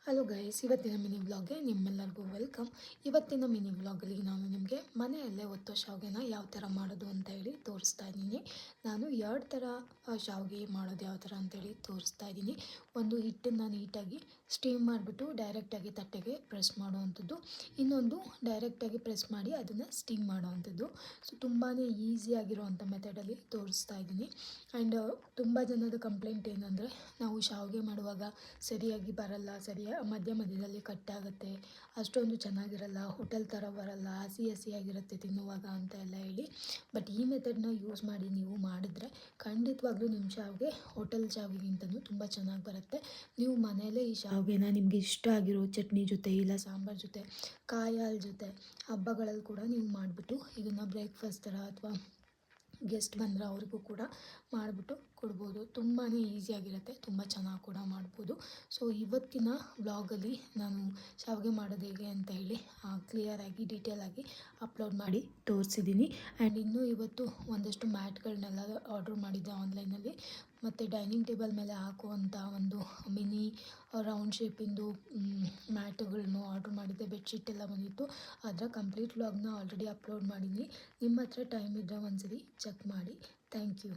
Hello guys, ಇವತ್ತಿನ mini ವ್ಲಾಗ್ಗೆ ನಿಮ್ಮೆಲ್ಲರಿಗೂ welcome. ಇವತ್ತಿನ ಮಿನಿ ವ್ಲಾಗಲ್ಲಿ ನಾನು ನಿಮಗೆ ಮನೆಯಲ್ಲೇ ಒತ್ತೋ ಶಾವಿಗೆನ ಯಾವ ಥರ ಮಾಡೋದು ಅಂತ ಹೇಳಿ ತೋರಿಸ್ತಾ ಇದ್ದೀನಿ. ನಾನು 2 ಥರ ಶಾವಿಗೆ ಮಾಡೋದು ಯಾವ ಥರ ಅಂತೇಳಿ ತೋರಿಸ್ತಾ ಇದ್ದೀನಿ. ಒಂದು ಹಿಟ್ಟನ್ನು ನೀಟಾಗಿ ಸ್ಟೀಮ್ ಮಾಡಿಬಿಟ್ಟು ಡೈರೆಕ್ಟಾಗಿ ತಟ್ಟೆಗೆ ಪ್ರೆಸ್ ಮಾಡುವಂಥದ್ದು, ಇನ್ನೊಂದು ಡೈರೆಕ್ಟಾಗಿ ಪ್ರೆಸ್ ಮಾಡಿ ಅದನ್ನು ಸ್ಟೀಮ್ ಮಾಡುವಂಥದ್ದು. ಸೊ ತುಂಬಾ ಈಸಿಯಾಗಿರುವಂಥ ಮೆಥಡಲ್ಲಿ ತೋರಿಸ್ತಾ ಇದ್ದೀನಿ. ಆ್ಯಂಡ್ ತುಂಬ ಜನದ ಕಂಪ್ಲೇಂಟ್ ಏನಂದರೆ, ನಾವು ಶಾವಿಗೆ ಮಾಡುವಾಗ ಸರಿಯಾಗಿ ಬರಲ್ಲ, ಮಧ್ಯ ಮಧ್ಯದಲ್ಲಿ ಕಟ್ಟಾಗುತ್ತೆ, ಅಷ್ಟೊಂದು ಚೆನ್ನಾಗಿರಲ್ಲ, ಹೋಟೆಲ್ ಥರ ಬರಲ್ಲ, ಹಸಿ ಹಸಿಯಾಗಿರುತ್ತೆ ತಿನ್ನುವಾಗ ಅಂತ ಎಲ್ಲ ಹೇಳಿ. ಬಟ್ ಈ ಮೆಥಡ್ನ ಯೂಸ್ ಮಾಡಿ ನೀವು ಮಾಡಿದ್ರೆ ಖಂಡಿತವಾಗ್ಲೂ ನಿಮ್ಮ ಶಾವಿಗೆ ಹೋಟೆಲ್ ಶಾವಿಗೆಗಿಂತಲೂ ತುಂಬ ಚೆನ್ನಾಗಿ ಬರುತ್ತೆ. ನೀವು ಮನೆಯಲ್ಲೇ ಈ ಶಾವಿಗೆನ ನಿಮಗೆ ಇಷ್ಟ ಆಗಿರೋ ಚಟ್ನಿ ಜೊತೆ ಇಲ್ಲ ಸಾಂಬಾರು ಜೊತೆ, ಕಾಯಿ ಹಾಲು ಜೊತೆ, ಹಬ್ಬಗಳಲ್ಲಿ ಕೂಡ ನೀವು ಮಾಡಿಬಿಟ್ಟು ಇದನ್ನು ಬ್ರೇಕ್ಫಾಸ್ಟ್ ಥರ ಅಥವಾ ಗೆಸ್ಟ್ ಬಂದರೆ ಅವ್ರಿಗೂ ಕೂಡ ಮಾಡಿಬಿಟ್ಟು ಕೊಡ್ಬೋದು. ತುಂಬಾ ಈಸಿಯಾಗಿರುತ್ತೆ, ತುಂಬ ಚೆನ್ನಾಗಿ ಕೂಡ ಮಾಡ್ಬೋದು. ಸೊ ಇವತ್ತಿನ ವ್ಲಾಗಲ್ಲಿ ನಾನು ಶಾವಿಗೆ ಮಾಡೋದು ಹೇಗೆ ಅಂತ ಹೇಳಿ ಕ್ಲಿಯರಾಗಿ ಡೀಟೇಲಾಗಿ ಅಪ್ಲೋಡ್ ಮಾಡಿ ತೋರಿಸಿದ್ದೀನಿ. ಆ್ಯಂಡ್ ಇನ್ನೂ ಇವತ್ತು ಒಂದಷ್ಟು ಮ್ಯಾಟ್ಗಳನ್ನೆಲ್ಲ ಆರ್ಡ್ರ್ ಮಾಡಿದ್ದೆ ಆನ್ಲೈನಲ್ಲಿ, ಮತ್ತು ಡೈನಿಂಗ್ ಟೇಬಲ್ ಮೇಲೆ ಹಾಕುವಂಥ ಒಂದು ಮಿನಿ ರೌಂಡ್ ಶೇಪಿಂದು ಮ್ಯಾಟುಗಳನ್ನು ಆರ್ಡ್ರ್ ಮಾಡಿದ್ದೆ. ಬೆಡ್ಶೀಟ್ ಎಲ್ಲ ಬಂದಿತ್ತು. ಅದರ ಕಂಪ್ಲೀಟ್ ವ್ಲಾಗ್ನ ಆಲ್ರೆಡಿ ಅಪ್ಲೋಡ್ ಮಾಡಿದ್ದೀನಿ. ನಿಮ್ಮ ಹತ್ರ ಟೈಮ್ ಇದ್ದರೆ ಒಂದ್ಸರಿ ಚೆಕ್ ಮಾಡಿ. Thank you.